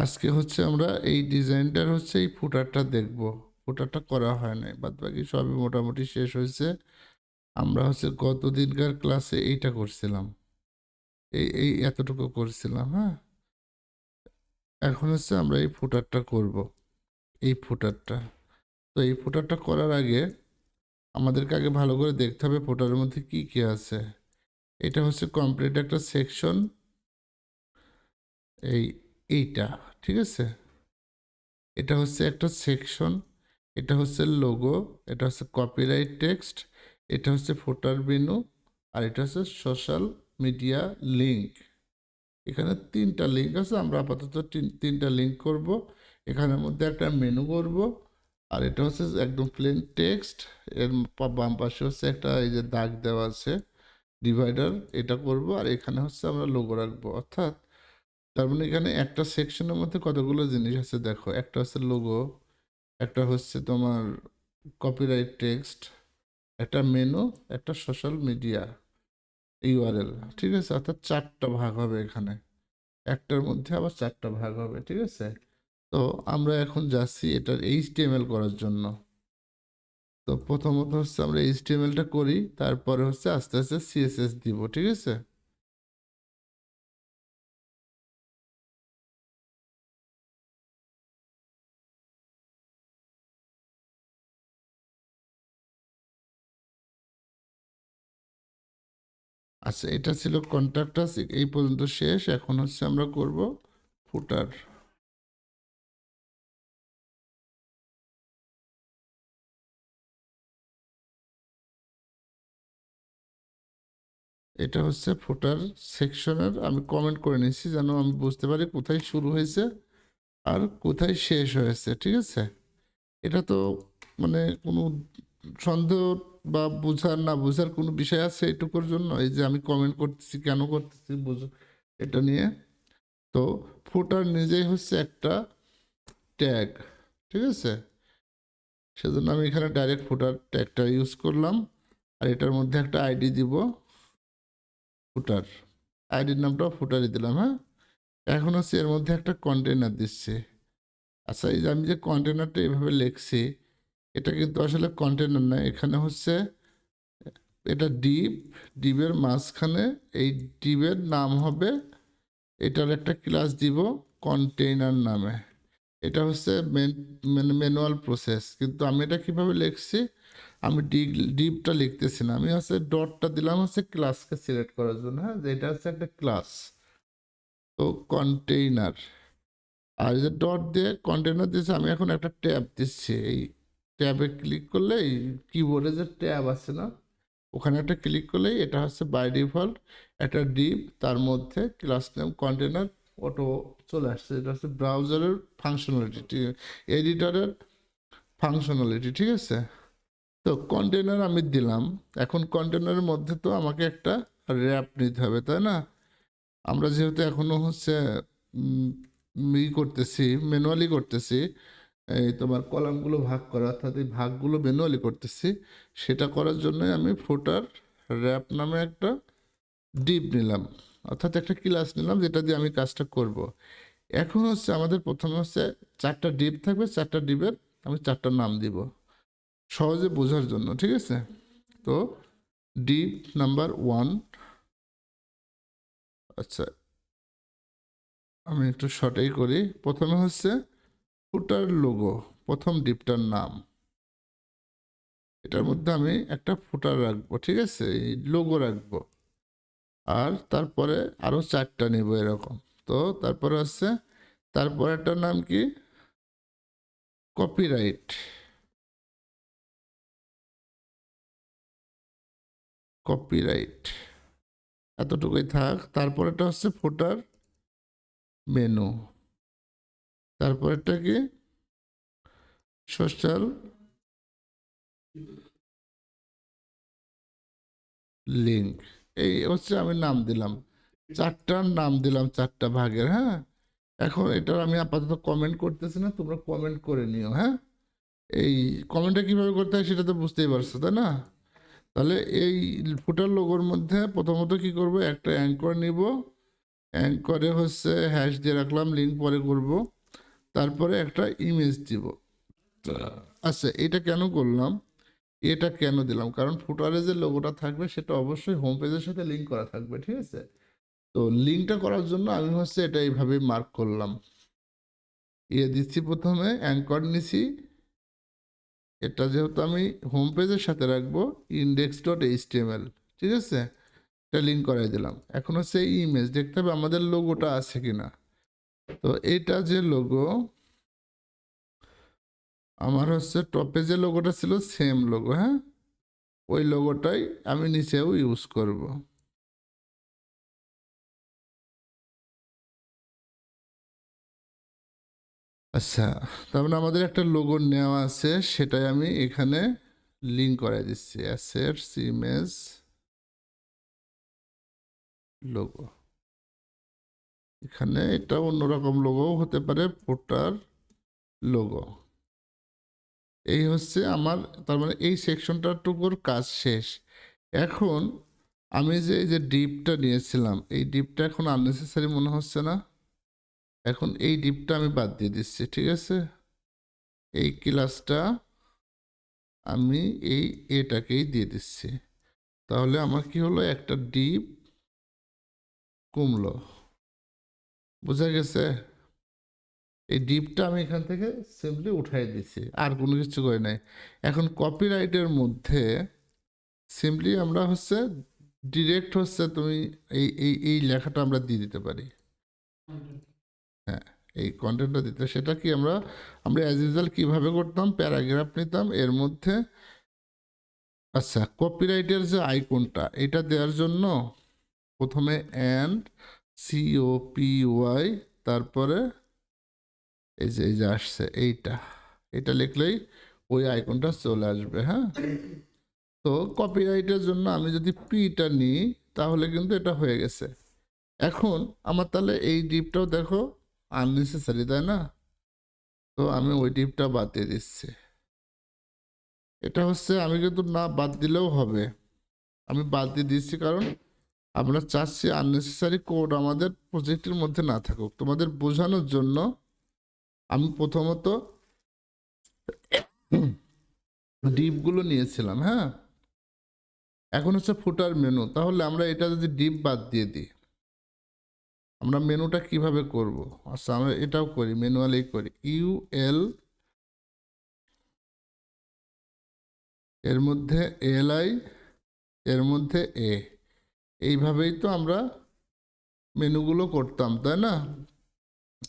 আজকে হচ্ছে আমরা এই ডিজাইনটার হচ্ছে এই ফুটারটা দেখব। ফুটারটা করা হয় নাই, বাদ বাকি সবই মোটামুটি শেষ হয়েছে। আমরা হচ্ছে গত দিনকার ক্লাসে এইটা করছিলাম, এই এই এতটুকু করছিলাম। হ্যাঁ, এখন হচ্ছে আমরা এই ফুটারটা করব, এই ফুটারটা। তো এই ফুটারটা করার আগে আমাদেরকে আগে ভালো করে দেখতে হবে ফুটারের মধ্যে কি কি আছে। এটা হচ্ছে কমপ্লিট একটা সেকশন, এইটা ঠিক আছে। এটা হচ্ছে একটা সেকশন, এটা হচ্ছে লোগো, এটা হচ্ছে কপিরাইট টেক্সট, এটা হচ্ছে ফুটার মেনু, আর এটা হচ্ছে সোশ্যাল মিডিয়া লিঙ্ক। এখানে তিনটা লিঙ্ক আছে, আমরা আপাতত তিনটা লিঙ্ক করব। এখানের মধ্যে একটা মেনু করব, আর এটা হচ্ছে একদম প্লেন টেক্সট। এর বাম পাশে হচ্ছে একটা এই যে দাগ দেওয়া আছে ডিভাইডার, এটা করব। আর এখানে হচ্ছে আমরা লোগো রাখবো। অর্থাৎ তার মানে এখানে একটা সেকশনের মধ্যে কতগুলো জিনিস আছে দেখো। একটা হচ্ছে লোগো, একটা হচ্ছে তোমার কপিরাইট টেক্সট, একটা মেনু, একটা সোশ্যাল মিডিয়া ইউআরএল। ঠিক আছে, অর্থাৎ চারটা ভাগ হবে এখানে, একটার মধ্যে আবার চারটা ভাগ হবে। ঠিক আছে, তো আমরা এখন যাচ্ছি এটার এইচটিএমএল করার জন্য। তো প্রথমত হচ্ছে আমরা এইচটিএমএলটা করি, তারপরে হচ্ছে আস্তে আস্তে সিএসএস দিব। ঠিক আছে, আচ্ছা এটা ছিল কন্ট্যাক্ট আস, এই পর্যন্ত শেষ। এখন হচ্ছে আমরা করব ফুটার। এটা হচ্ছে ফুটার সেকশনের, আমি কমেন্ট করে নিচ্ছি যেন আমি বুঝতে পারি কোথায় শুরু হয়েছে আর কোথায় শেষ হয়েছে। ঠিক আছে, এটা তো মানে কোনো সন্দেহ বা বুঝার না বুঝার কোনো বিষয় আছে এটুকুর জন্য? এই যে আমি কমেন্ট করতেছি কেন করতেছি বুঝো এটা নিয়ে। তো ফুটার নিজেই হচ্ছে একটা ট্যাগ। ঠিক আছে, সেজন্য আমি এখানে ডাইরেক্ট ফুটার ট্যাগটা ইউজ করলাম। আর এটার মধ্যে একটা আইডি দিব, ফুটার আইডির নামটাও ফুটারই দিলাম। হ্যাঁ, এখন হচ্ছে এর মধ্যে একটা কন্টেনার দিচ্ছি। আচ্ছা এই যে আমি যে কন্টেনারটা এভাবে লিখছি, এটা কিন্তু আসলে কন্টেনার না, এখানে হচ্ছে এটা ডিপ, ডিপের মাঝখানে এই ডিপের নাম হবে, এটার একটা ক্লাস দিব কন্টেইনার নামে। এটা হচ্ছে মানে ম্যানুয়াল প্রসেস, কিন্তু আমি এটা কিভাবে লিখছি, আমি ডিপটা লিখতেছি না, আমি হচ্ছে ডটটা দিলাম হচ্ছে ক্লাসকে সিলেক্ট করার জন্য। হ্যাঁ, যে এটা হচ্ছে একটা ক্লাস, তো কন্টেইনার। আর যে ডট দিয়ে কন্টেনার দিয়েছে, আমি এখন একটা ট্যাব দিচ্ছি। এই ট্যাবে ক্লিক করলে এই কিবোর্ডে যে ট্যাব আছে না, ওখানে একটা ক্লিক করলেই এটা হচ্ছে বাই ডিফল্ট একটা ডিপ, তার মধ্যে ক্লাস নেম কন্টেনার অটো চলে আসছে। এটা হচ্ছে ব্রাউজারের ফাংশনালিটি, এডিটরের ফাংশনালিটি। ঠিক আছে, তো কন্টেনার আমি দিলাম। এখন কন্টেনারের মধ্যে তো আমাকে একটা র্যাপ নিতে হবে, তাই না? আমরা যেহেতু এখনো হচ্ছে করতেছি, ম্যানুয়ালি করতেছি, এই তোমার কলামগুলো ভাগ করা, অর্থাৎ এই ভাগগুলো ম্যানুয়ালি করতেছি, সেটা করার জন্য আমি ফুটার র্যাপ নামে একটা ডিপ নিলাম, অর্থাৎ একটা ক্লাস নিলাম যেটা দিয়ে আমি কাজটা করব। এখন হচ্ছে আমাদের প্রথমে হচ্ছে চারটা ডিপ থাকবে, চারটা ডিপের আমি চারটা নাম দিব সহজে বোঝার জন্য। ঠিক আছে, তো ডিপ নাম্বার 1, আচ্ছা আমি একটু শর্টেই করি। প্রথমে হচ্ছে ফুটার লোগো, প্রথম ডিপটার নাম, এটার মধ্যে আমি একটা ফুটার রাখবো। ঠিক আছে, এই লোগো রাখবো। আর তারপরে আরও চারটা নেব এরকম। তো তারপরে হচ্ছে তারপরেরটার নাম কি, কপিরাইট। কপিরাইট এতটুকুই থাক। তারপরেটা হচ্ছে ফুটার মেনু, তারপরেরটা কি, সোশ্যাল লিঙ্ক। এই হচ্ছে আমি নাম দিলাম, চারটার নাম দিলাম চারটা ভাগের। হ্যাঁ, এখন এটার আমি আপাতত কমেন্ট করতেছি না, তোমরা কমেন্ট করে নিও। হ্যাঁ, এই কমেন্টটা কীভাবে করতে হয় সেটা তো বুঝতেই পারছো তাই না? তাহলে এই ফুটার লোগোর মধ্যে প্রথমত কি করব, একটা অ্যাঙ্কর নিব, অ্যাঙ্করে হচ্ছে হ্যাশ দিয়ে রাখলাম, লিঙ্ক পরে করব। তারপরে একটা ইমেজ দিব। আচ্ছা, এটা কেন করলাম, এটা কেন দিলাম, কারণ ফুটারে যে লোগোটা থাকবে সেটা অবশ্যই হোম পেজের সাথে লিঙ্ক করা থাকবে, ঠিক আছে। তো লিঙ্কটা করার জন্য আমি হচ্ছে এটা এইভাবে মার্ক করলাম, দিচ্ছি প্রথমে অ্যাঙ্কর নিছি, এটা যেহেতু আমি হোম পেজের সাথে রাখবো index.html, ঠিক আছে, এটা লিঙ্ক করাই দিলাম। এখন হচ্ছে ইমেজ দেখতে হবে আমাদের লোগোটা আছে কিনা। তো এটা যে লোগো আমার হচ্ছে টপে যে লোগোটা ছিল সেম লোগো, হ্যাঁ, ওই লোগোটাই আমি নিচেও ইউজ করব। আচ্ছা, তার মানে আমাদের একটা লোগো নেওয়া আছে, সেটাই আমি এখানে লিঙ্ক করে দিচ্ছি, অ্যাসেটস ইমেজ লোগো। এখানে এটা অন্যরকম লোগো হতে পারে, ফুটার লোগো। এই হচ্ছে আমার, তার মানে এই সেকশনটাটুকুর কাজ শেষ। এখন আমি যে এই যে ডিপটা নিয়েছিলাম, এই ডিপটা এখন আননেসেসারি মনে হচ্ছে না, এখন এই ডিপটা আমি বাদ দিয়ে দিচ্ছি, ঠিক আছে। এই ক্লাসটা আমি এই এটাকেই দিয়ে দিচ্ছি, তাহলে আমার কি হলো, একটা ডিপ কমলো, বোঝা গেছে। এই ডিপটা আমি এখান থেকে সিম্পলি উঠাই দিচ্ছি, আর কোনো কিছু করে নাই। এখন কপিরাইটের মধ্যে সিম্পলি আমরা হচ্ছে ডিরেক্ট হচ্ছে তুমি এই লেখাটা আমরা দিয়ে দিতে পারি, হ্যাঁ, এই কন্টেন্টটা দিতে। সেটা কি আমরা আমরা অ্যাজ ইউজুয়াল কীভাবে করতাম, প্যারাগ্রাফ নিতাম, এর মধ্যে আচ্ছা কপিরাইটের যে আইকনটা এটা দেওয়ার জন্য প্রথমে অ্যান্ড COPY, তারপরে এই যে আসছে এইটা, এটা লিখলেই ওই আইকনটা চলে আসবে, হ্যাঁ। তো কপিরাইটের জন্য আমি যদি পিটা নিই তাহলে কিন্তু এটা হয়ে গেছে। এখন আমার তাহলে এই ডিপটাও দেখো আননেসেসারি, তাই না, তো আমি ওই ডিপটা বাদ দিয়ে দিচ্ছি। এটা হচ্ছে আমি কিন্তু না বাদ দিলেও হবে, আমি বাদ দিয়ে দিচ্ছি কারণ আমরা চাচ্ছি আননেসেসারি কোড আমাদের প্রজেক্টের মধ্যে না থাকুক। তোমাদের বোঝানোর জন্য আমি প্রথমত ডিপগুলো নিয়েছিলাম, হ্যাঁ। এখন হচ্ছে ফুটার মেনু, তাহলে আমরা এটা যদি ডিপ বাদ দিয়ে দিই, আমরা মেনুটা কিভাবে করব। আচ্ছা আমরা এটাও করি, ম্যানুয়ালি করি, UL এর মধ্যে LI এর মধ্যে A, এইভাবেই তো আমরা মেনুগুলো করতাম, তাই না।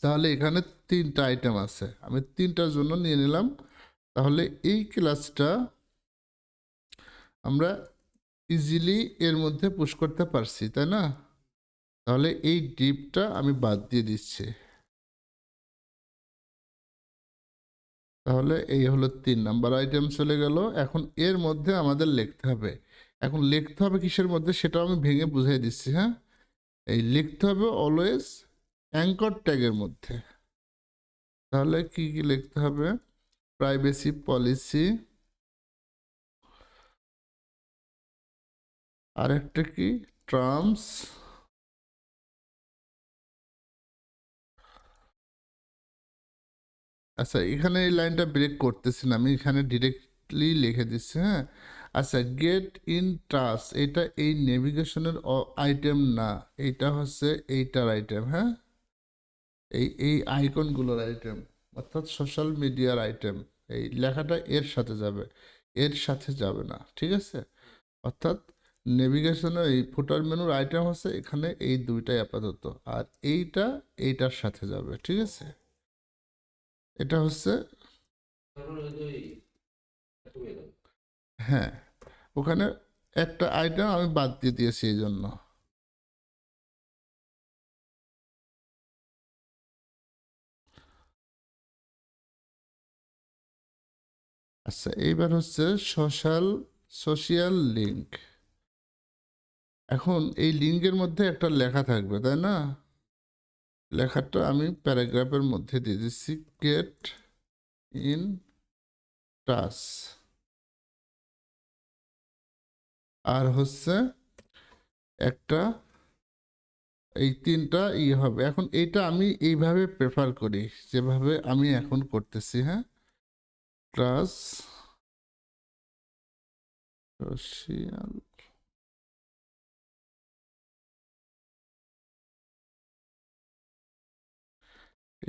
তাহলে এখানে তিনটা আইটেম আছে, আমি তিনটার জন্য নিয়ে নিলাম, তাহলে এই ক্লাসটা আমরা ইজিলি এর মধ্যে পুশ করতে পারছি, তাই না। তাহলে এই ডিপটা আমি বাদ দিয়ে দিচ্ছি, তাহলে এই হলো 3 নাম্বার আইটেম চলে গেল। এখন এর মধ্যে আমাদের লিখতে হবে, এখন লিখতে হবে কিসের মধ্যে সেটাও আমি ভেঙে বুঝাই দিচ্ছি, হ্যাঁ। এই লিখতে হবে অলওয়েজ অ্যাঙ্কর ট্যাগের মধ্যে। তাহলে কি কি লিখতে হবে, প্রাইভেসি পলিসি, আর একটা কি টার্মস, আচ্ছা এখানে এই লাইনটা ব্রেক করতেছি না, আমি এখানে ডিরেক্টলি লিখে দিচ্ছি, হ্যাঁ। আচ্ছা গেট ইন টাচ, এটা এই নেভিগেশনের আইটেম না, এইটা হচ্ছে এইটার আইটেম, হ্যাঁ, এই আইকনগুলোর আইটেম, অর্থাৎ সোশ্যাল মিডিয়ার আইটেম। এই লেখাটা এর সাথে যাবে, এর সাথে যাবে না, ঠিক আছে। অর্থাৎ নেভিগেশনের এই ফুটার মেনুর আইটেম হচ্ছে এখানে এই দুইটাই আপাতত, আর এইটা এইটার সাথে যাবে, ঠিক আছে। এটা হচ্ছে হ্যাঁ, ওখানে একটা আইটেম আমি বাদ দিয়ে দিয়েছি এই জন্য। আচ্ছা এইবার হচ্ছে সোশিয়াল লিঙ্ক। এখন এই লিঙ্কের মধ্যে একটা লেখা থাকবে, তাই না। লেখাটা আমি প্যারাগ্রাফের মধ্যে দিয়ে দিচ্ছি, গেট ইন টাচ, আর হচ্ছে একটা এই তিনটা হবে। এখন এইটা আমি এইভাবে প্রেফার করি, যেভাবে আমি এখন করতেছি। হ্যাঁ, ক্লাস সোশিয়াল,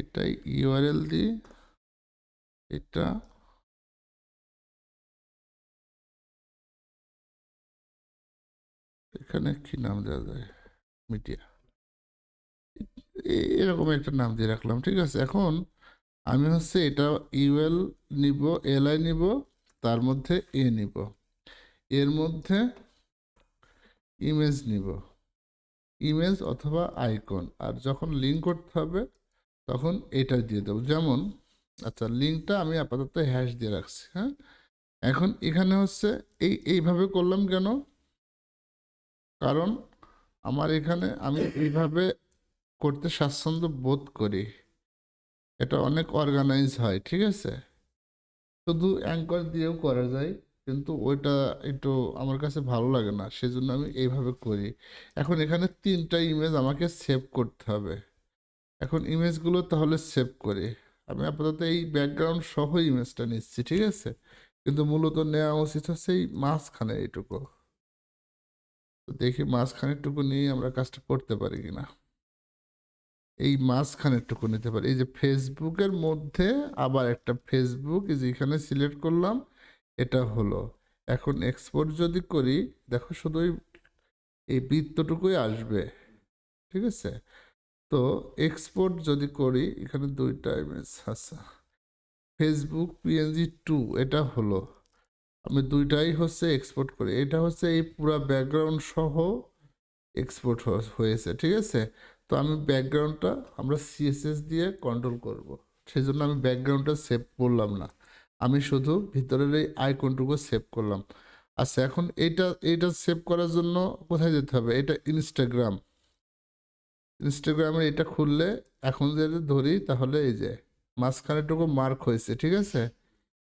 এটাই ইউআরএল দিই, এটা এখানে কি নাম দেওয়া যায়, মিডিয়া, এরকম একটা নাম দিয়ে রাখলাম। ঠিক আছে, এখন আমি হচ্ছে এটা ইউএল নিব, এলআই নিব, তার মধ্যে এ নিব, এর মধ্যে ইমেজ নিব, ইমেজ অথবা আইকন, আর যখন লিঙ্ক করতে হবে তখন এটা দিয়ে দেবো। যেমন আচ্ছা, লিঙ্কটা আমি আপাতত হ্যাশ দিয়ে রাখছি। হ্যাঁ, এখন এখানে হচ্ছে এইভাবে করলাম কেন, কারণ আমার এখানে আমি এইভাবে করতে স্বাচ্ছন্দ্য বোধ করি, এটা অনেক অর্গানাইজ হয়। ঠিক আছে, শুধু অ্যাঙ্কর দিয়েও করা যায়, কিন্তু ওইটা একটু আমার কাছে ভালো লাগে না, সেজন্য আমি এইভাবে করি। এখন এখানে তিনটা ইমেজ আমাকে সেভ করতে হবে। এখন ইমেজগুলো তাহলে সেভ করি। আমি আপাতত এই ব্যাকগ্রাউন্ড সহ ইমেজটা নিচ্ছি। ঠিক আছে, কিন্তু মূলত নেওয়া উচিত হচ্ছে এই মাঝখানে এইটুকু। তো দেখি মাঝখানেরটুকু নিয়ে আমরা কাজটা করতে পারি কিনা। এই মাঝখানেরটুকু নিতে পারি। এই যে ফেসবুকের মধ্যে আবার একটা ফেসবুক, এই যে এখানে সিলেক্ট করলাম, এটা হলো। এখন এক্সপোর্ট যদি করি, দেখো শুধু এই বৃত্তটুকুই আসবে। ঠিক আছে, তো এক্সপোর্ট যদি করি, এখানে দুইটা ইমেজ আছে, ফেসবুক PNG 2, এটা হলো। আমি দুইটাই হচ্ছে এক্সপোর্ট করি, এটা হচ্ছে এই পুরো ব্যাকগ্রাউন্ড সহ এক্সপোর্ট হয়েছে। ঠিক আছে, তো আমি ব্যাকগ্রাউন্ডটা আমরা CSS দিয়ে কন্ট্রোল করব, সেই জন্য আমি ব্যাকগ্রাউন্ডটা সেভ করলাম না, আমি শুধু ভিতরের এই আইকনটুকু সেভ করলাম। আচ্ছা, এখন এইটা সেভ করার জন্য কোথায় যেতে হবে, এটা ইনস্টাগ্রামের এটা খুললে, এখন যদি ধরি তাহলে এই যে মাঝখানেটুকু মার্ক হয়েছে। ঠিক আছে,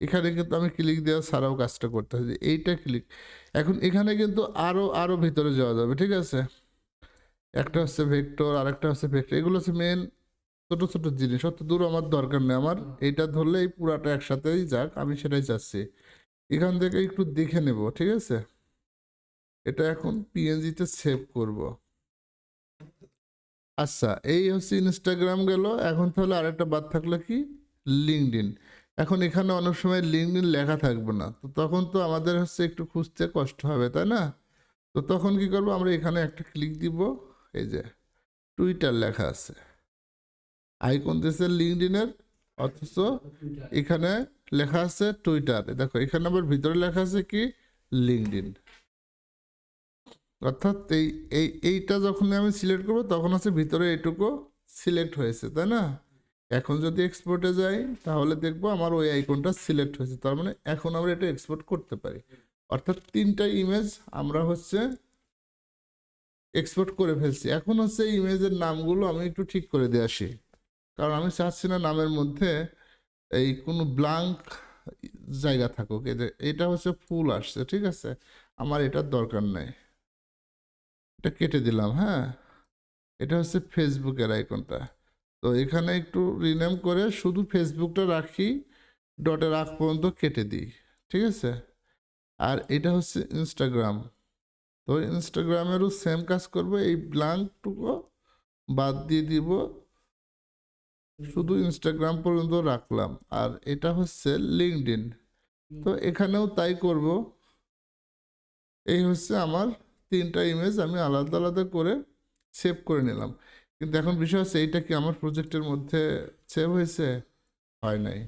এখানে কিন্তু আমি ক্লিক দেওয়া ছাড়াও কাজটা করতে হয়, এইটা ক্লিক। এখন এখানে কিন্তু আরো ভিতরে যাওয়া যাবে। ঠিক আছে, একটা হচ্ছে ভেক্টর, আর একটা হচ্ছে ভেক্টর, এগুলো হচ্ছে মেন ছোট ছোট জিনিস, অত দূর আমার দরকার নেই। আমার এইটা ধরলে এই পুরাটা একসাথেই যাক, আমি সেটাই চাচ্ছি। এখান থেকে একটু দেখে নেব। ঠিক আছে, এটা এখন PNG-তে সেভ করব। আচ্ছা, এই হচ্ছে ইনস্টাগ্রাম গেল। এখন তাহলে আরেকটা বাদ থাকলো কি, লিঙ্কডইন। এখন এখানে অনেক সময় লিঙ্কডইন লেখা থাকবে না, তো তখন তো আমাদের হচ্ছে একটু খুঁজতে কষ্ট হবে, তাই না? তো তখন কি করব, আমরা এখানে একটা ক্লিক দিব, এই যে টুইটার লেখা আছে, আইকন দিয়েছে লিঙ্কডইনের, অথচ এখানে লেখা আছে টুইটার। দেখো এখানে আবার ভিতরে লেখা আছে কি, লিঙ্কডইন। অর্থাৎ এইটা যখন আমি সিলেক্ট করবো, তখন হচ্ছে ভিতরে এইটুকু সিলেক্ট হয়েছে, তাই না? এখন যদি এক্সপোর্টে যাই, তাহলে দেখবো আমার ওই আইকনটা সিলেক্ট হয়েছে, তার মানে এখন আমরা এটা এক্সপোর্ট করতে পারি। অর্থাৎ তিনটা ইমেজ আমরা হচ্ছে এক্সপোর্ট করে ফেলছি। এখন হচ্ছে ইমেজের নামগুলো আমি একটু ঠিক করে দিয়ে আসি, কারণ আমি চাচ্ছি না নামের মধ্যে এই কোনো ব্লাঙ্ক জায়গা থাকুক। এটা হচ্ছে ফুল আসছে। ঠিক আছে, আমার এটার দরকার নেই, এটা কেটে দিলাম। হ্যাঁ, এটা হচ্ছে ফেসবুকের আইকনটা, তো এখানে একটু রিনেম করে শুধু ফেসবুকটা রাখি, ডটের আগ পর্যন্ত কেটে দিই। ঠিক আছে, আর এটা হচ্ছে ইনস্টাগ্রাম, তো ইনস্টাগ্রামেরও সেম কাজ করব, এই ব্ল্যাঙ্কটুকু বাদ দিয়ে দিব, শুধু ইনস্টাগ্রাম পর্যন্ত রাখলাম। আর এটা হচ্ছে লিঙ্কডইন, তো এখানেও তাই করব। এই হচ্ছে আমার তিনটা ইমেজ আমি আলাদা আলাদা করে সেভ করে নিলাম। কিন্তু এখন বিষয় হচ্ছে, এইটা কি আমার প্রজেক্টের মধ্যে সেভ হয়েছে? হয় নাই।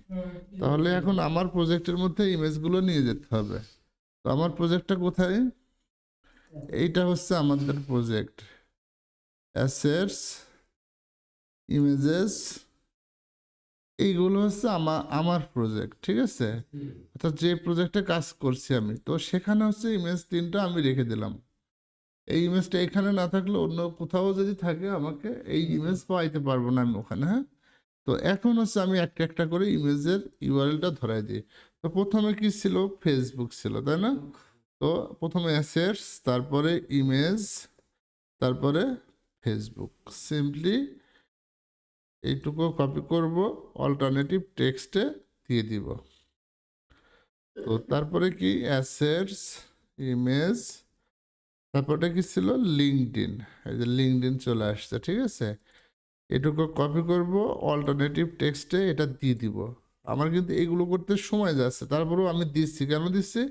তাহলে এখন আমার প্রজেক্টের মধ্যে ইমেজগুলো নিয়ে যেতে হবে। তো আমার প্রজেক্টটা কোথায়, এইটা হচ্ছে আমাদের প্রজেক্ট, অ্যাসেটস, ইমেজেস, এইগুলো হচ্ছে আমার প্রজেক্ট। ঠিক আছে, অর্থাৎ যে প্রজেক্টে কাজ করছি আমি, তো সেখানে হচ্ছে ইমেজ তিনটা আমি রেখে দিলাম। এই ইমেজটা এখানে না থাকলে অন্য কোথাও যদি থাকে, আমাকে এই ইমেজ পাইতে পারবো না আমি ওখানে। হ্যাঁ, তো এখন হচ্ছে আমি একটা একটা করে ইমেজের ইউআরএলটা ধরাই দিই। তো প্রথমে কি ছিল, ফেসবুক ছিল, তাই না? তো প্রথমে অ্যাসেটস, তারপরে ইমেজ, তারপরে ফেসবুক। সিম্পলি এইটুকু কপি করব, অল্টারনেটিভ টেক্সটে দিয়ে দিব। তো তারপরে কি অ্যাসেটস, ইমেজ, তারপরে কি ছিল লিঙ্কডইন। এই যে লিঙ্কডইন চলে আসছে, ঠিক আছে। এটুকু কপি করব, অল্টারনেটিভ টেক্সটে এটা দিয়ে দিব। আমার কিন্তু এগুলো করতে সময় যাচ্ছে, তারপরেও আমি দিচ্ছি। কেন দিচ্ছি?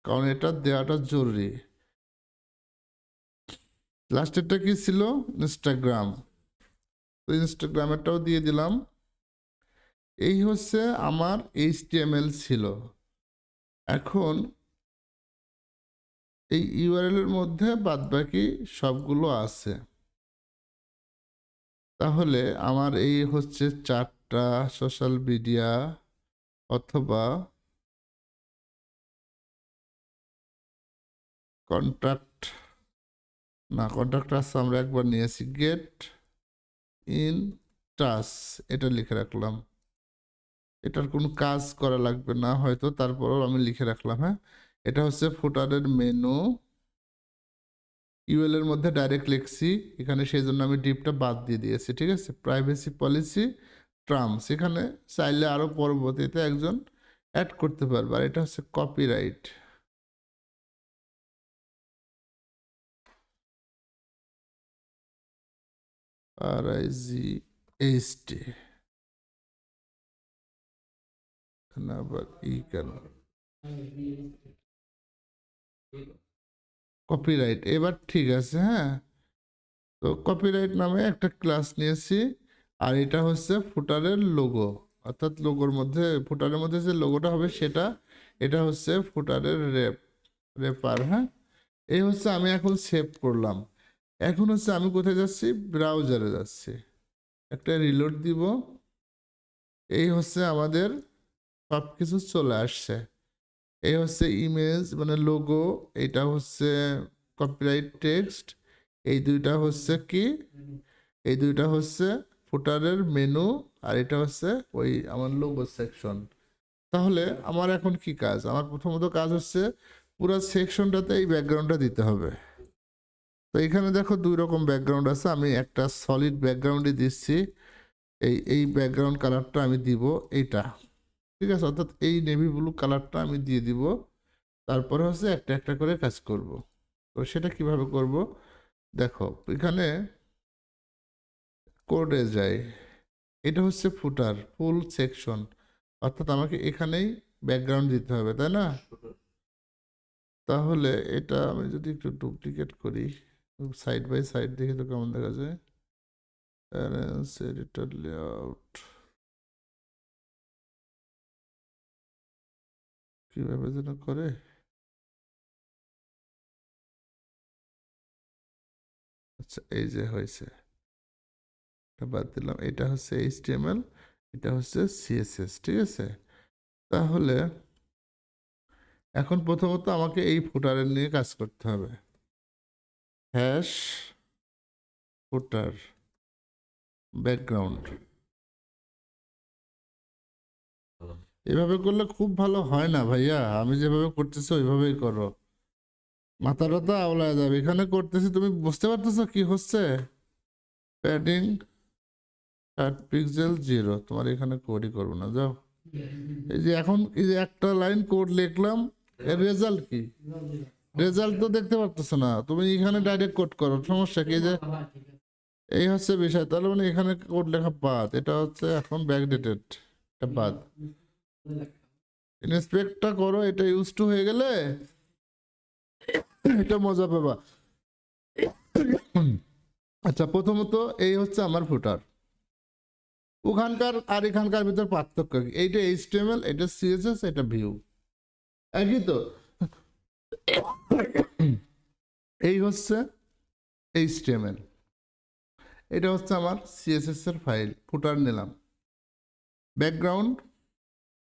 কারণ এটা দেওয়াটা জরুরি। লাস্টেরটা কি ছিল? ইনস্টাগ্রাম। তো ইনস্টাগ্রামেরটাও দিয়ে দিলাম। এই হচ্ছে আমার HTML ছিল। এখন এই ইউআরএল এর মধ্যে বাদবাকি সবগুলো আছে। তাহলে আমার এই হচ্ছে 4টা সোশ্যাল মিডিয়া, অথবা কন্ট্যাক্ট, না কন্ট্যাক্ট আছে আমরা একবার নিয়েছি, গেট ইন টাচ, এটা লিখে রাখলাম। এটার কোনো কাজ করা লাগবে না হয়তো, তারপরেও আমি লিখে রাখলাম। হ্যাঁ, এটা হচ্ছে ফুটারের মেনু। ইউএল এর মধ্যে ডাইরেক্ট লিখছি এখানে, সেই জন্য আমি ডিপটা বাদ দিয়ে দিয়েছি, ঠিক আছে। প্রাইভেসি পলিসি টার্মস, এখানে চাইলে আরও পরবর্তীতে একজন অ্যাড করতে পারবে। আর এটা হচ্ছে কপিরাইট। RIGHT, আবার ই কেন কপিরাইট, এবার ঠিক আছে। হ্যাঁ, তো কপিরাইট নামে একটা ক্লাস নিয়েছি। আর এটা হচ্ছে ফুটারের লোগো, অর্থাৎ লোগোর মধ্যে, ফুটারের মধ্যে যে লোগোটা হবে সেটা। এটা হচ্ছে ফুটারের রেপার। হ্যাঁ, এই হচ্ছে আমি এখন সেভ করলাম। এখন হচ্ছে আমি কোথায় যাচ্ছি? ব্রাউজারে যাচ্ছি। একটা রিলোড দিব। এই হচ্ছে আমাদের সব কিছু চলে আসছে। এই হচ্ছে ইমেজ মানে লোগো, এটা হচ্ছে কপিরাইট টেক্সট, এই দুইটা হচ্ছে কি, এই দুইটা হচ্ছে ফুটারের মেনু, আর এটা হচ্ছে ওই আমার লোগো সেকশন। তাহলে আমার এখন কি কাজ? আমার প্রথমত কাজ হচ্ছে পুরো সেকশনটাতে এই ব্যাকগ্রাউন্ডটা দিতে হবে। তো এখানে দেখো 2 রকম ব্যাকগ্রাউন্ড আছে, আমি একটা সলিড ব্যাকগ্রাউন্ডই দিচ্ছি। এই ব্যাকগ্রাউন্ড কালারটা আমি দিব এইটা, ঠিক আছে। অর্থাৎ এই নেভি ব্লু কালারটা আমি দিয়ে দিব। তারপরে হচ্ছে একটা একটা করে কাজ করব। তো সেটা কিভাবে করব? দেখো এখানে কোডে যাই, এটা হচ্ছে ফুটার ফুল সেকশন, অর্থাৎ আমাকে এখানেই ব্যাকগ্রাউন্ড দিতে হবে, তাই না? তাহলে এটা আমি যদি একটু ডুপ্লিকেট করি, সাইড বাই সাইড দেখে তো কেমন দেখা যায়। এডিটর লেআউট কিভাবে যেন করে, আচ্ছা এই যে হয়েছে, এটা বাদ দিলাম। এটা হচ্ছে HTML, এটা হচ্ছে CSS, ঠিক আছে। তাহলে এখন প্রথমত আমাকে এই ফুটারের নিয়ে কাজ করতে হবে। হ্যাশ ফুটার ব্যাকগ্রাউন্ড, এভাবে করলে খুব ভালো হয় না ভাইয়া। আমি যেভাবে করতেছি ওইভাবেই করো, মাথাটা তো আওলায় যাবে। এখানে করতেছি, তুমি বুঝতে পারতেছো কি হচ্ছে? প্যাডিং 8 পিক্সেল 0, তোমার এখানে কোডই করবো না, যাও। এই যে এখন এই যে একটা লাইন কোড লিখলাম, এর রেজাল্ট কি? রেজাল্ট তো দেখতে পারতেছো না, তুমি এখানে ডাইরেক্ট কোড করো, সমস্যা কি? যে এই হচ্ছে বিষয়। তাহলে মানে এখানে কোড লেখা বাদ, এটা হচ্ছে এখন ব্যাকডেটেড, এটা বাদ। ইন্সপেক্টটা করো, এটা ইউজ টু হয়ে গেলে এটা মজা পাবা। আচ্ছা, প্রথমত এই হচ্ছে আমার ফুটার। ওখানকার আর এখানকার ভিতর পার্থক্য কি? এইটা HTML, এটা CSS, এটা ভিউ, একই তো। এই হচ্ছে HTML, এটা হচ্ছে আমার CSS এর ফাইল। ফুটার নিলাম, ব্যাকগ্রাউন্ড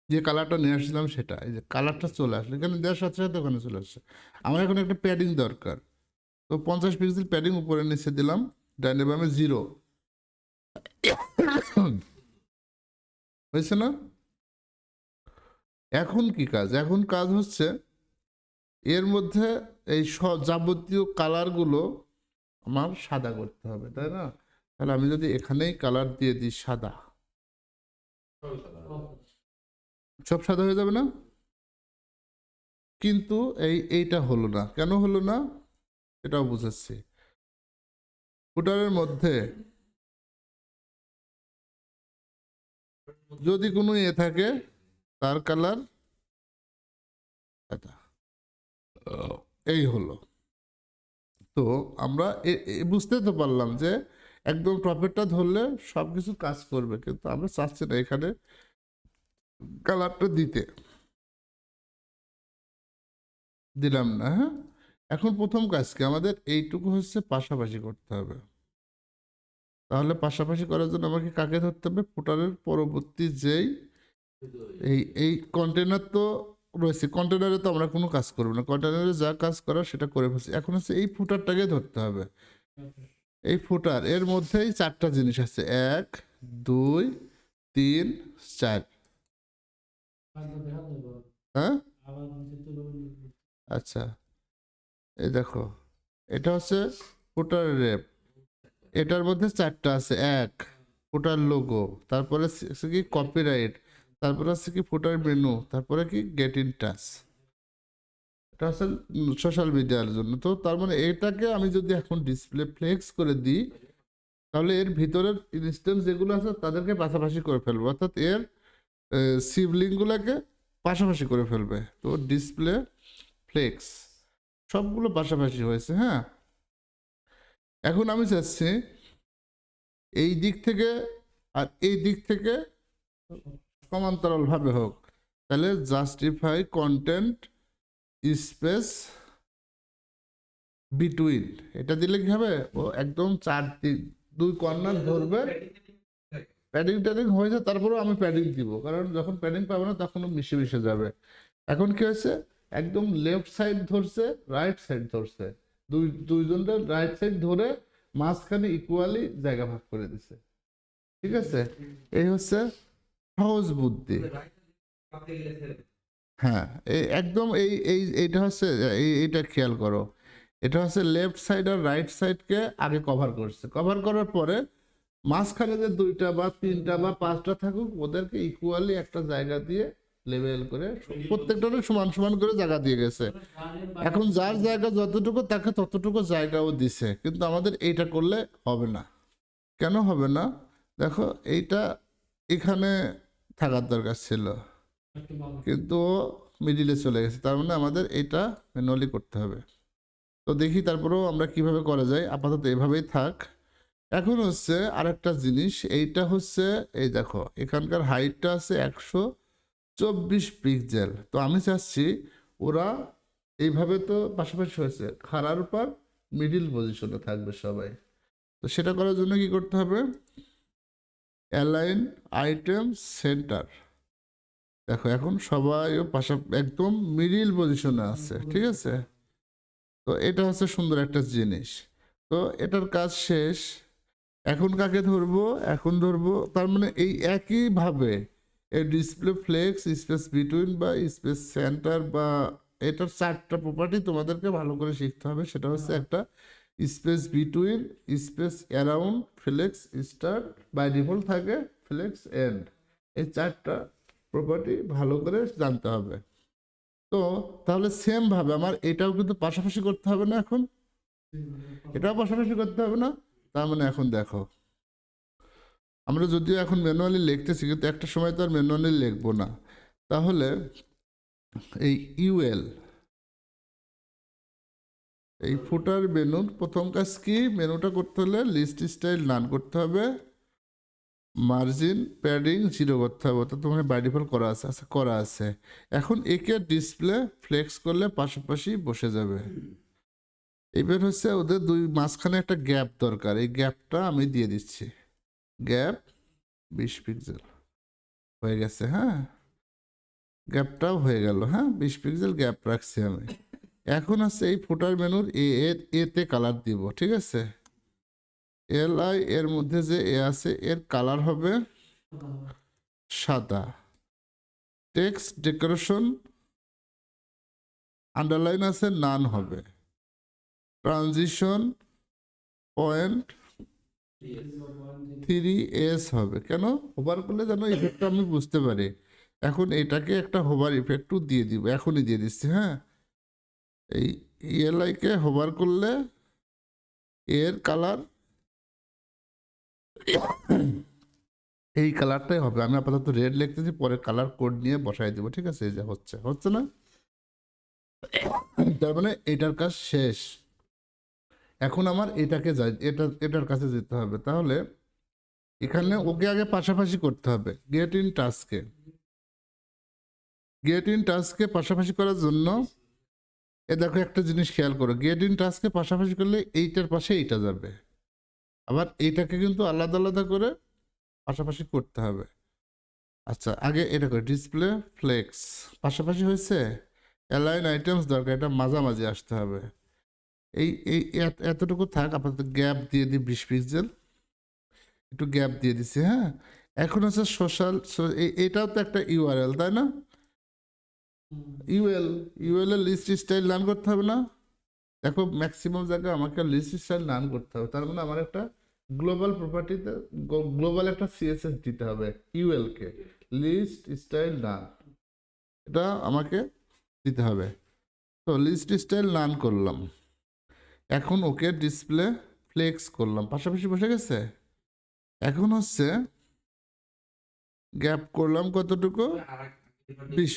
যে কালারটা নিয়ে আসছিলাম সেটা, এই যে কালারটা চলে আসলো এখানে, দেওয়ার সাথে সাথে ওখানে চলে আসছে। আমার এখন একটা প্যাডিং দরকার, তো 50 পিক্সেল প্যাডিং উপরে নিচে দিলাম, ডাইনে বামে 0 হয়েছে না? এখন কি কাজ? এখন কাজ হচ্ছে এর মধ্যে এই সব যাবতীয় কালারগুলো আমার সাদা করতে হবে, তাই না? তাহলে আমি যদি এখানেই কালার দিয়ে দিই সাদা, সব সাদা হয়ে যাবে না? কিন্তু এইটা হলো না, কেন হলো না এটাও বুঝাচ্ছি। ফুটারের মধ্যে যদি কোনো থাকে তার কালার এটা এই হলো। তো আমরা বুঝতে তো পারলাম যে একদম টপেরটা ধরলে সবকিছু কাজ করবে, কিন্তু আমরা চাচ্ছি না এখানে কালারটা দিতে, দিলাম না। হ্যাঁ, এখন প্রথম কাজ কি, আমাদের এইটুকু হচ্ছে পাশাপাশি করতে হবে। তাহলে পাশাপাশি করার জন্য আমাকে কাকে ধরতে হবে? ফুটারের পরবর্তী যেই এই কন্টেনার তো রয়েছে, কন্টেনারে তো আমরা কোনো কাজ করবো না, কন্টেনারে যা কাজ করার সেটা করে ফেলছি। এখন হচ্ছে এই ফুটারটাকে ধরতে হবে। এই ফুটার এর মধ্যেই চারটা জিনিস আছে, 1 2 3 4। হ্যাঁ, আচ্ছা, এই দেখো, এটা হচ্ছে ফুটার রেপ। এটার মধ্যে চারটা আছে, 1 ফুটার লোগো, তারপরে আছে কি কপিরাইট, তারপরে আছে কি ফুটার মেনু, তারপরে কি গেট ইন টাচ। এটা হচ্ছে সোশ্যাল মিডিয়ার জন্য। তো তার মানে এটাকে আমি যদি এখন ডিসপ্লে ফ্লেক্স করে দিই, তাহলে এর ভিতরের ইনস্ট্যান্স যেগুলো আছে তাদেরকে পাশাপাশি করে ফেলবো, অর্থাৎ এর সিবলিংগুলোকে পাশাপাশি করে ফেলবে। তো ডিসপ্লে ফ্লেক্স সবগুলো পাশাপাশি হয়েছে। হ্যাঁ, এখন আমি চাচ্ছি এই দিক থেকে আর এই দিক থেকে সমান্তরাল ভাবে হোক। তাহলে জাস্টিফাই কন্টেন্ট স্পেস বিটুইন, এটা দিলে কি হবে? ও একদম দুই কর্নার ধরবে। প্যাডিং ট্যাডিং হয়েছে, তারপরেও আমি প্যাডিং দিব, কারণ যখন প্যাডিং পাবো না তখন মিশে মিশে যাবে। এখন কি হয়েছে, একদম লেফট সাইড ধরছে, রাইট সাইড ধরছে, দুইজনটা রাইট সাইড ধরে মাঝখানে ইকুয়ালি জায়গা ভাগ করে দিছে। ঠিক আছে, এই হচ্ছে সহজ বুদ্ধি। হ্যাঁ, এই একদম এইটা হচ্ছে এইটা খেয়াল করো, এটা হচ্ছে লেফট সাইড আর রাইট সাইডকে আগে কভার করছে, কভার করার পরে মাঝখানে যে দুইটা বা তিনটা বা পাঁচটা থাকুক ওদেরকে ইকুয়ালি একটা জায়গা দিয়ে লেভেল করে প্রত্যেকটারে সমান সমান করে জায়গা দিয়ে গেছে। এখন যার জায়গা যতটুকু তাকে ততটুকু জায়গাও দিছে, কিন্তু আমাদের এইটা করলে হবে না। কেন হবে না? দেখো, এইটা এখানে থাকার দরকার ছিল, কিন্তু মিডিলে চলে গেছে, তার মানে আমাদের এটা ম্যানুয়ালি করতে হবে। তো দেখি তারপরেও আমরা কিভাবে করা যায়, আপাতত এভাবেই থাক। এখন হচ্ছে আরেকটা জিনিস, এইটা হচ্ছে এই দেখো এখানকার হাইটটা আছে 124 পিক্সেল। তো আমি চাচ্ছি ওরা এইভাবে তো পাশাপাশি হয়েছে, খাড়ার উপর মিডিল পজিশনে থাকবে সবাই। তো সেটা করার জন্য কি করতে হবে? Align item centre. দেখো এখন সবাই একদম মিডিল পজিশনে আছে, ঠিক আছে? তো এটা হচ্ছে সুন্দর একটা জিনিস। তো এটার কাজ শেষ। এখন কাকে ধরবো? এখন ধরবো তার মানে এই একইভাবে এই ডিসপ্লে ফ্লেক্স, স্পেস বিটুইন বা স্পেস সেন্টার বা এটার চারটা প্রপার্টি তোমাদেরকে ভালো করে শিখতে হবে। সেটা হচ্ছে একটা space between, space around, flex start, by default থাকে ফ্লেক্স এন্ড। এই চারটা প্রপার্টি ভালো করে জানতে হবে। তো তাহলে সেম ভাবে আমার এটাও কিন্তু পাশাপাশি করতে হবে না? এখন এটাও পাশাপাশি করতে হবে না? তার মানে এখন দেখো, আমরা যদিও এখন ম্যানুয়ালি লিখতেছি, কিন্তু একটা সময় তো আর ম্যানুয়ালি লিখবো না। তাহলে এই ইউএল, এই ফুটার মেনুর প্রথম কাজ কি? মেনুটা করতে হলে লিস্ট স্টাইল নান করতে হবে, মার্জিন প্যাডিং 0 করতে হবে, অর্থাৎ তোমার বাই ডিফল্ট করা আছে। আচ্ছা, করা আছে। এখন একে ডিসপ্লে ফ্লেক্স করলে পাশাপাশি বসে যাবে। এবার হচ্ছে ওদের দুই মাঝখানে একটা গ্যাপ দরকার, এই গ্যাপটা আমি দিয়ে দিচ্ছি, গ্যাপ 20 পিক্সেল হয়ে গেছে। হ্যাঁ, গ্যাপটাও হয়ে গেল। হ্যাঁ, 20 পিক্সেল গ্যাপ রাখছি আমি। এখন আছে এই ফুটার মেনুর এতে কালার দিব, ঠিক আছে? এল এর মধ্যে যে এ আছে এর কালার হবে সাদা। টেক্সট ডেকোরেশন আন্ডারলাইন আছে নান হবে। ট্রানজিশন 0.3s হবে। কেন হোভার করলে যেন ইফেক্টটা আমি বুঝতে পারি। এখন এটাকে একটা হোভার ইফেক্টও দিয়ে দিব, এখনই দিয়ে দিচ্ছি। হ্যাঁ, এই ইএলআইকে হোভার করলে এর কালার এই কালারটাই হবে। আমি আপাতত রেড লিখতেছি, পরে কালার কোড নিয়ে বসাই দেবো। ঠিক আছে, এই যে হচ্ছে হচ্ছে না, তার মানে এটার কাজ শেষ। এখন আমার এটাকে যাই, এটার কাছে যেতে হবে। তাহলে এখানে ওকে আগে পাশাপাশি করতে হবে। গেট ইন টাস্ককে পাশাপাশি করার জন্য দেখো একটা জিনিস খেয়াল করো, গেট ইন টাস্ককে পাশাপাশি করলে এইটার পাশে এইটা যাবে, আবার এইটাকে কিন্তু আলাদা আলাদা করে পাশাপাশি করতে হবে। আচ্ছা, আগে এটা করে ডিসপ্লে ফ্লেক্স পাশাপাশি হয়েছে, অ্যালাইন আইটেমস দরকার, এটা মাঝামাঝি আসতে হবে। এই এই এতটুকু থাক, আপাতত গ্যাপ দিয়ে দিই 20 পিক্সেল, একটু গ্যাপ দিয়ে দিছি। হ্যাঁ, এখন হচ্ছে সোশ্যাল, এটাও তো একটা ইউআরএল, তাই না? ইউএল এর লিস্ট স্টাইল রান করতে হবে না? দেখো ম্যাক্সিমাম জায়গায় আমাকে লিস্ট স্টাইল রান করতে হবে, তার মানে আমার একটা গ্লোবাল প্রপার্টিতে গ্লোবাল একটা সিএসএস দিতে হবে ইউএল কে, লিস্ট স্টাইল রান, এটা আমাকে দিতে হবে। তো লিস্ট স্টাইল রান করলাম, এখন ওকে ডিসপ্লে ফ্লেক্স করলাম, পাশাপাশি বসে গেছে। এখন হচ্ছে গ্যাপ করলাম কতটুকু, 20।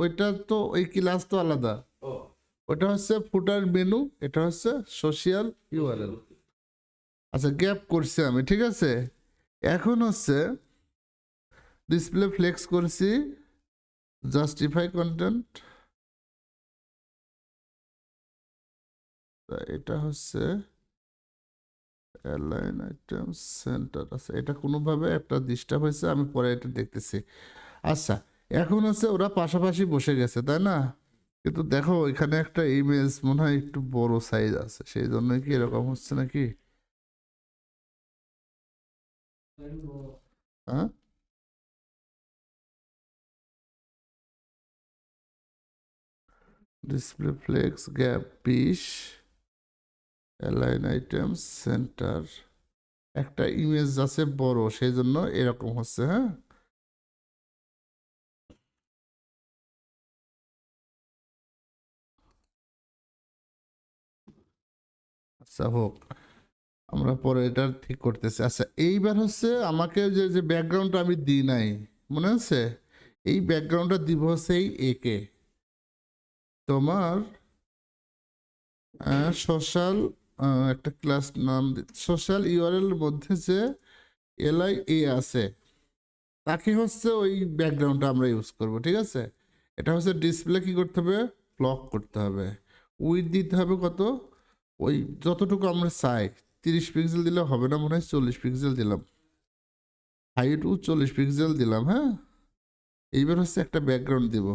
ওইটা তো ওই ক্লাস তো আলাদা, ওটা হচ্ছে ফুটার মেনু, এটা হচ্ছে সোশিয়াল ইউআরএল। আচ্ছা, গ্যাপ করছি আমি, ঠিক আছে। এখন হচ্ছে ডিসপ্লে ফ্লেক্স করছি, জাস্টিফাই কন্টেন্ট, এটা হচ্ছে অ্যালাইন আইটেম সেন্টার। আচ্ছা, এটা কোনোভাবে একটা ডিস্টার্ব হয়েছে, আমি পরে এটা দেখতেছি। আচ্ছা, এখন হচ্ছে ওরা পাশাপাশি বসে গেছে, তাই না? কিন্তু দেখো এখানে একটা ইমেজ মনে হয় একটু বড় সাইজ আছে, সেই জন্যই কি এরকম হচ্ছে নাকি? হ্যাঁ, display flakes gap 20, align items centre, একটা ইমেজ আছে বড়, সেই জন্য এরকম হচ্ছে। হ্যাঁ, আচ্ছা হোক, আমরা পরে এটা ঠিক করতেছি। আচ্ছা, এইবার হচ্ছে আমাকে যে যে ব্যাকগ্রাউন্ডটা আমি দিই নাই, মনে আছে? এই ব্যাকগ্রাউন্ডটা দিব হচ্ছে এই একে, তোমার সোশ্যাল একটা ক্লাস নাম, সোশ্যাল ইউআরএল মধ্যে যে এলআই এ আছে, তাকে হচ্ছে ওই ব্যাকগ্রাউন্ডটা আমরা ইউজ করব। ঠিক আছে, এটা হচ্ছে ডিসপ্লে কি করতে হবে, ব্লক করতে হবে। উইথ দিতে হবে কত, ওই যতটুকু আমরা চাই। 30 পিক্সেল দিলে হবে না, মনে হয় 40 পিক্সেল দিলাম, হাইটও 40 পিক্সেল দিলাম। হ্যাঁ, এইবার হচ্ছে একটা ব্যাকগ্রাউন্ড দিব,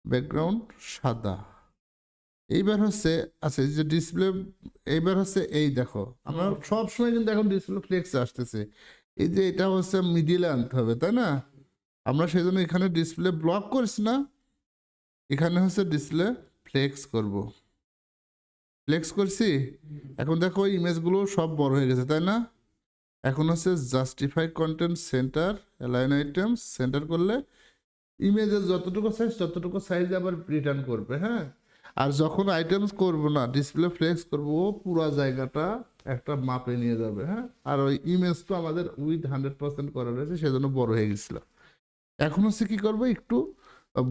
ব্যাকগ্রাউন্ড সাদা। এইবার হচ্ছে, আচ্ছা এই যে ডিসপ্লে, এইবার হচ্ছে এই দেখো আমরা সব সময় কিন্তু এখন ডিসপ্লে ফ্লেক্স আসতেছে, এই যে এটা হচ্ছে মিডিলে আনতে হবে, তাই না? আমরা সেই জন্য এখানে ডিসপ্লে ব্লক করিস না, এখানে হচ্ছে ডিসপ্লে ফ্লেক্স করব, ফ্লেক্স করছি। এখন দেখো ওই ইমেজগুলো সব বড় হয়ে গেছে, তাই না? এখন হচ্ছে justify content centre, align items centre করলে ইমেজের যতটুকু সাইজ ততটুকু সাইজ আবার রিটার্ন করবে। হ্যাঁ, আর যখন আইটেমস করব না, ডিসপ্লে ফ্লেক্স করব, ও পুরো জায়গাটা একটা মাপে নিয়ে যাবে। হ্যাঁ, আর ওই ইমেজ তো আমাদের উইথ 100% করা রয়েছে, সেজন্য বড় হয়ে গেছিল। এখন হচ্ছে কি করবো, একটু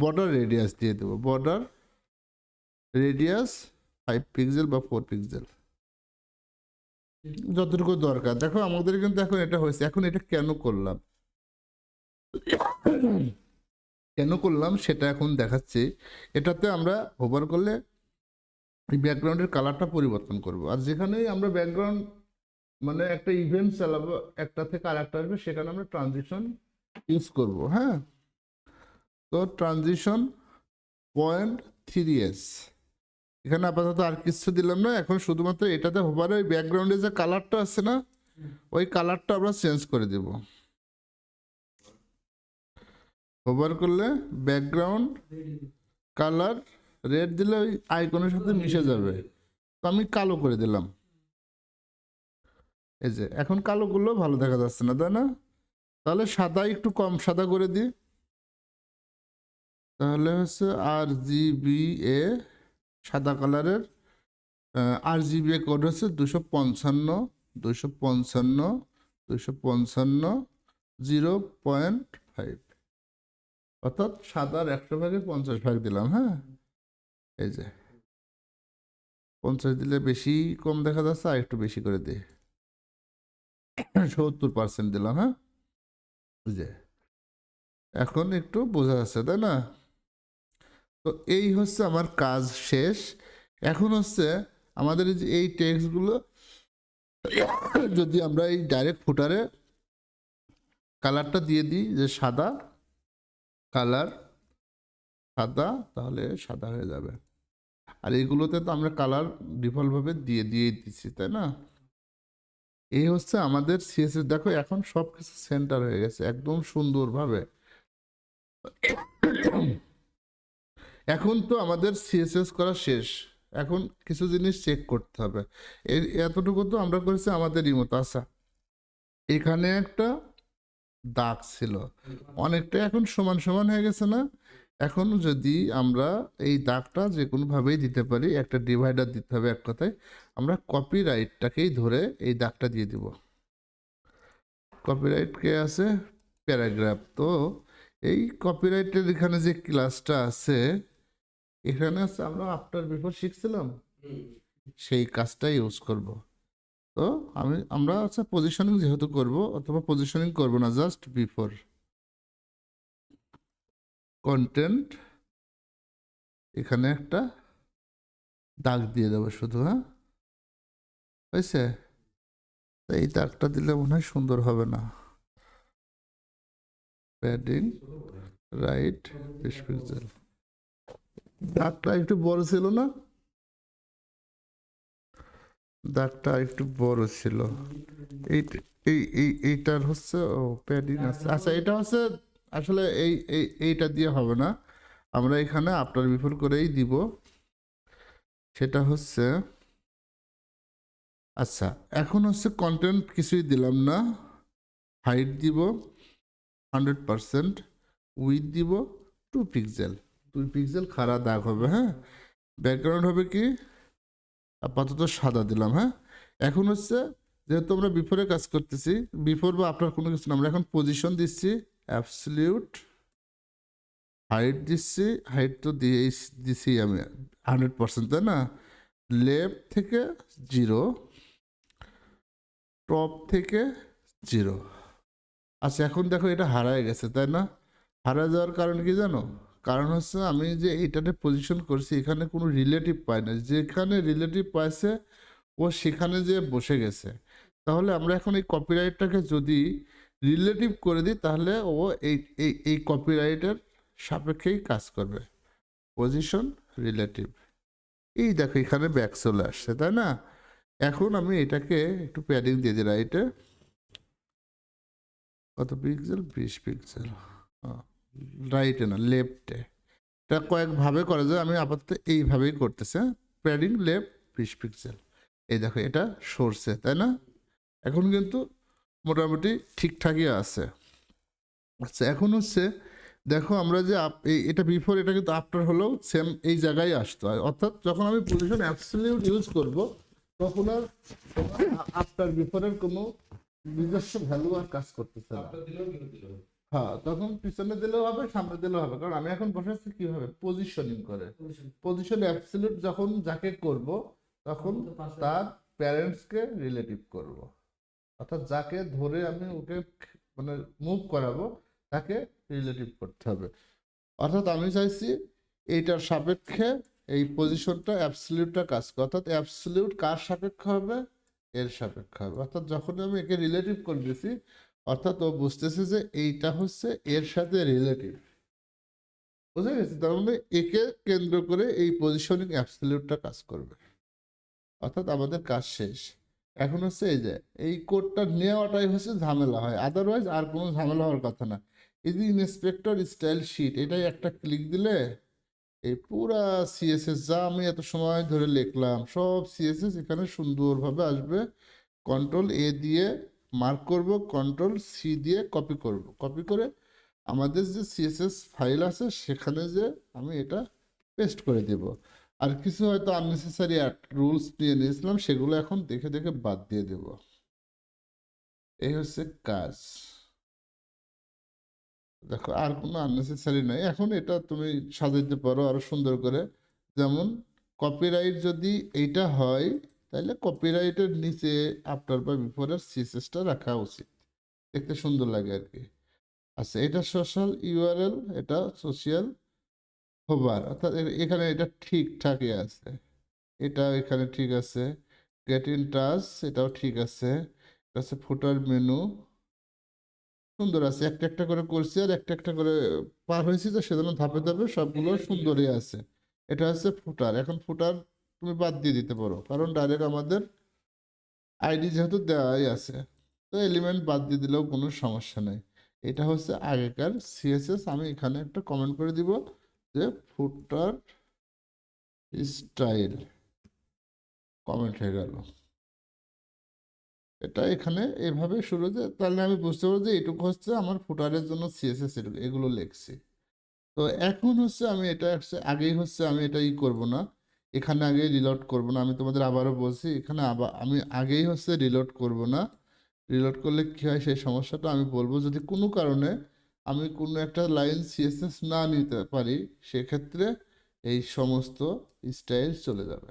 বর্ডার রেডিয়াস দিয়ে দেবো, বর্ডার রেডিয়াস 5 পিক্সেল বা 4 পিক্সেল, যতটুকু দরকার। দেখো আমাদের কিন্তু এখন এটা হয়েছে। এখন এটা কেন করলাম, কেন করলাম সেটা এখন দেখাচ্ছি। এটাতে আমরা হোভার করলে এই ব্যাকগ্রাউন্ডের কালারটা পরিবর্তন করব, আর যেখানেই আমরা ব্যাকগ্রাউন্ড মানে একটা ইভেন্ট চালাবো, একটা থেকে আরেকটা আসবে, সেখানে আমরা ট্রানজিশন ইউজ করব। হ্যাঁ, তো ট্রানজিশন 0.3s, এখানে আপাতত আর কিছু দিলাম না। এখন শুধুমাত্র এটাতে হোভারে ওই ব্যাকগ্রাউন্ডে যে কালারটা আছে না, ওই কালারটা আমরা চেঞ্জ করে দেব। হোভার করলে ব্যাকগ্রাউন্ড কালার রেড দিলে ওই আইকনের সাথে মিশে যাবে, তো আমি কালো করে দিলাম। এই যে এখন কালো করলেও ভালো দেখা যাচ্ছে না, তাই না? তাহলে সাদা একটু কম সাদা করে দিই। তাহলে হচ্ছে RGBA সাদা কালারের RGBA কোড হচ্ছে 255 0.5, অর্থাৎ সাদার 100 ভাগে 50 ভাগ দিলাম। হ্যাঁ, এই যে 50 দিলে বেশি কম দেখা যাচ্ছে, আর একটু বেশি করে দিই, 70% দিলাম। হ্যাঁ, এই যে এখন একটু বোঝা যাচ্ছে, তাই না? তো এই হচ্ছে আমার কাজ শেষ। এখন হচ্ছে আমাদের এই টেক্সটগুলো যদি আমরা এই ডাইরেক্ট ফুটারে কালারটা দিয়ে দিই, যে সাদা কালার, সাদা, তাহলে সাদা হয়ে যাবে। আর এইগুলোতে তো আমরা কালার ডিফল্টভাবে দিয়ে দিচ্ছি, তাই না? এই হচ্ছে আমাদের সিএসএস। দেখো এখন সব কিছু সেন্টার হয়ে গেছে একদম সুন্দরভাবে। এখন তো আমাদের সিএসএস করা শেষ, এখন কিছু জিনিস চেক করতে হবে। এতটুকু তো আমরা করেছি আমাদের মতো। আচ্ছা, এখানে একটা দাগ ছিল অনেকটা, এখন সমান সমান হয়ে গেছে না? এখন যদি আমরা এই দাগটা যে কোনোভাবেই দিতে পারি, একটা ডিভাইডার দিতে হবে, এক কথায় আমরা কপিরাইটটাকেই ধরে এই দাগটা দিয়ে দিব। কপিরাইট কে আছে? প্যারাগ্রাফ। তো এই কপিরাইটের এখানে যে ক্লাসটা আছে, এখানে আছে আমরা আফটার বিফোর শিখছিলাম, সেই কাজটা ইউজ করব। তো আমরা আচ্ছা পজিশনিং যেহেতু করব, অথবা পজিশনিং করব না, জাস্ট বিফোর কন্টেন্ট এখানে একটা দাগ দিয়ে দেবো শুধু। হ্যাঁ, হয়েছে? এই দাগটা দিলে মনে হয় সুন্দর হবে না। Padding right 20 pixel. দাগটা একটু বড় ছিল না? দাগটা একটু বড় ছিল। এইটার হচ্ছে প্যাডিং আছে। আচ্ছা, এটা হচ্ছে আসলে এইটা দিয়ে হবে না, আমরা এখানে আফটার বিফোর করেই দিব। সেটা হচ্ছে, আচ্ছা এখন হচ্ছে কন্টেন্ট কিছুই দিলাম না, হাইট দিব 100%, উইথ দিব 2 পিক্সেল। 2 পিক্সেল খাড়া দাগ হবে। হ্যাঁ, ব্যাকগ্রাউন্ড হবে কি? আপাতত সাদা দিলাম। হ্যাঁ, এখন হচ্ছে যেহেতু আমরা বিফোরে কাজ করতেছি, বিফোর বা আফটার কোনো কিছু না, আমরা এখন পজিশন দিচ্ছি অ্যাবসলিউট, হাইট দিচ্ছি, হাইট তো দিছি আমি 100%, তাই না? লেফট থেকে 0, টপ থেকে 0। আচ্ছা এখন দেখো এটা হারায় গেছে, তাই না? হারায় যাওয়ার কারণ কি জানো? কারণ হচ্ছে আমি যে এইটাতে পজিশন করছি, এখানে কোনো রিলেটিভ পাই না। যেখানে রিলেটিভ পাইছে ও সেখানে যে বসে গেছে। তাহলে আমরা এখন এই কপিরাইটটাকে যদি রিলেটিভ করে দিই, তাহলে ও এই কপিরাইটের সাপেক্ষেই কাজ করবে। পজিশন রিলেটিভ, এই দেখো এখানে ব্যাক চলে আসছে, তাই না? এখন আমি এটাকে একটু প্যাডিং দিয়ে দিই রাইটে। কত পিক্সেল? 20 পিক্সেল। রাইটে না, লেফটে। এটা কয়েকভাবে করা যায়, আমি আপাতত এইভাবেই করতেছি। Padding left 20 pixel. এই দেখো এটা সরছে, তাই না? এখন কিন্তু মোটামুটি ঠিকঠাকই আছে। আচ্ছা এখন হচ্ছে দেখো আমরা যে এটা বিফোর, এটা কিন্তু আফটার হলেও সেম এই জায়গায় আসতো। অর্থাৎ যখন আমি পজিশন অ্যাবসলিউট ইউজ করব, তখন আর আফটার বিফোরের কোনো নিজস্ব ভ্যালু আর কাজ করতেছে না। হ্যাঁ, তখন পিছনে দিলেও হবে, সামনে দিলেও হবে, কারণ আমি এখন বসাচ্ছি কিভাবে পজিশনিং করে। পজিশন অ্যাবসলিউট যখন যাকে করব, তখন তার প্যারেন্টসকে রিলেটিভ করব, অর্থাৎ যাকে ধরে আমি ওকে মানে মুভ করাবো তাকে রিলেটিভ করতে হবে। অর্থাৎ আমি চাইছি এইটার সাপেক্ষে এই পজিশনটা অ্যাবসলিউটটা কাজ করে। অর্থাৎ অ্যাবসলিউট কার সাপেক্ষে হবে? এর সাপেক্ষে হবে। অর্থাৎ যখন আমি একে রিলেটিভ করে দিয়েছি, অর্থাৎ ও বুঝতেছে যে এইটা হচ্ছে এর সাথে রিলেটিভ। বুঝে গেছি? তার মানে একে কেন্দ্র করে এই পজিশনিং অ্যাবসলিউটটা কাজ করবে। অর্থাৎ আমাদের কাজ শেষ। এখন হচ্ছে এই যে এই কোডটা নেওয়াটাই হচ্ছে ঝামেলা হয়, আদারওয়াইজ আর কোনো ঝামেলা হওয়ার কথা না। এই যে ইন্সপেক্টর স্টাইল শিট, এটাই একটা ক্লিক দিলে এই পুরা সিএসএস যা আমি এত সময় ধরে লিখলাম সব সিএসএস এখানে সুন্দরভাবে আসবে। কন্ট্রোল এ দিয়ে মার্ক করব, কন্ট্রোল সি দিয়ে কপি করব, কপি করে আমাদের যে সিএসএস ফাইল আছে সেখানে যে আমি এটা পেস্ট করে দেব। আর কিছু হয়তো আননেসেসারি রুলস নিয়ে নিয়েছিলাম সেগুলো এখন দেখে দেখে বাদ দিয়ে দেব। এই হচ্ছে কাজ। দেখো আর কোনো আননেসেসারি নাই, এখন এটা তুমি সাজাইতে পারো আরো সুন্দর করে। যেমন কপিরাইট যদি এইটা হয় তাহলে কপিরাইটের নিচে আফটার বা বিফোরের সিএসএসটা রাখা উচিত, দেখতে সুন্দর লাগে আর কি। আচ্ছা, এটা সোশ্যাল ইউআরএল, এটা সোশ্যাল হোভার, অর্থাৎ এখানে এটা ঠিকঠাকই আছে, এটা এখানে ঠিক আছে। গেট ইন টাচ এটাও ঠিক আছে। এটা হচ্ছে ফুটার মেনু, সুন্দর আছে, একটা একটা করে করছি আর একটা একটা করে পার হয়েছি, তো সেজন্য ধাপে ধাপে সবগুলো সুন্দরই আছে। এটা হচ্ছে ফুটার, এখন ফুটার তুমি বাদ দিয়ে দিতে পারো কারণ ডাইরেক্ট আমাদের আইডি যেহেতু দেওয়াই আছে, তো এলিমেন্ট বাদ দিয়ে দিলেও কোনো সমস্যা নেই। এটা হচ্ছে আগেকার সিএসএস। আমি এখানে একটা কমেন্ট করে দিব যে ফুটার স্টাইল, কমেন্ট হয়ে গেল। এটা এখানে এভাবে শুরু যে, তাহলে আমি বুঝতে পারবো যে এটুকু হচ্ছে আমার ফুটারের জন্য সিএসএস, এগুলো লিখছি। তো এখন হচ্ছে আমি এটা হচ্ছে আগেই হচ্ছে আমি এটা করব না, এখানে আগে রিলোড করব না। আমি তোমাদের আবারও বলছি, এখানে আবার আমি আগেই হচ্ছে রিলোড করব না। রিলোড করলে কি হয় সেই সমস্যাটা আমি বলবো। যদি কোনো কারণে আমি কোনো একটা লাইন সিএসএস না নিতে পারি সেক্ষেত্রে এই সমস্ত স্টাইল চলে যাবে।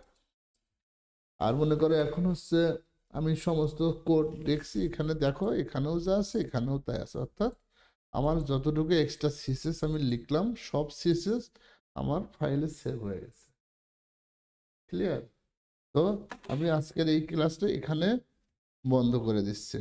আর মনে করো এখন হচ্ছে আমি সমস্ত কোড দেখছি, এখানে দেখো এখানেও যা আছে এখানেও তাই আছে, অর্থাৎ আমার যতটুকু এক্সট্রা সিএসএস আমি লিখলাম সব সিএসএস আমার ফাইলে সেভ হয়ে গেছে। ক্লিয়ার? তো আমি আজকের এই ক্লাসটা এখানে বন্ধ করে দিচ্ছি।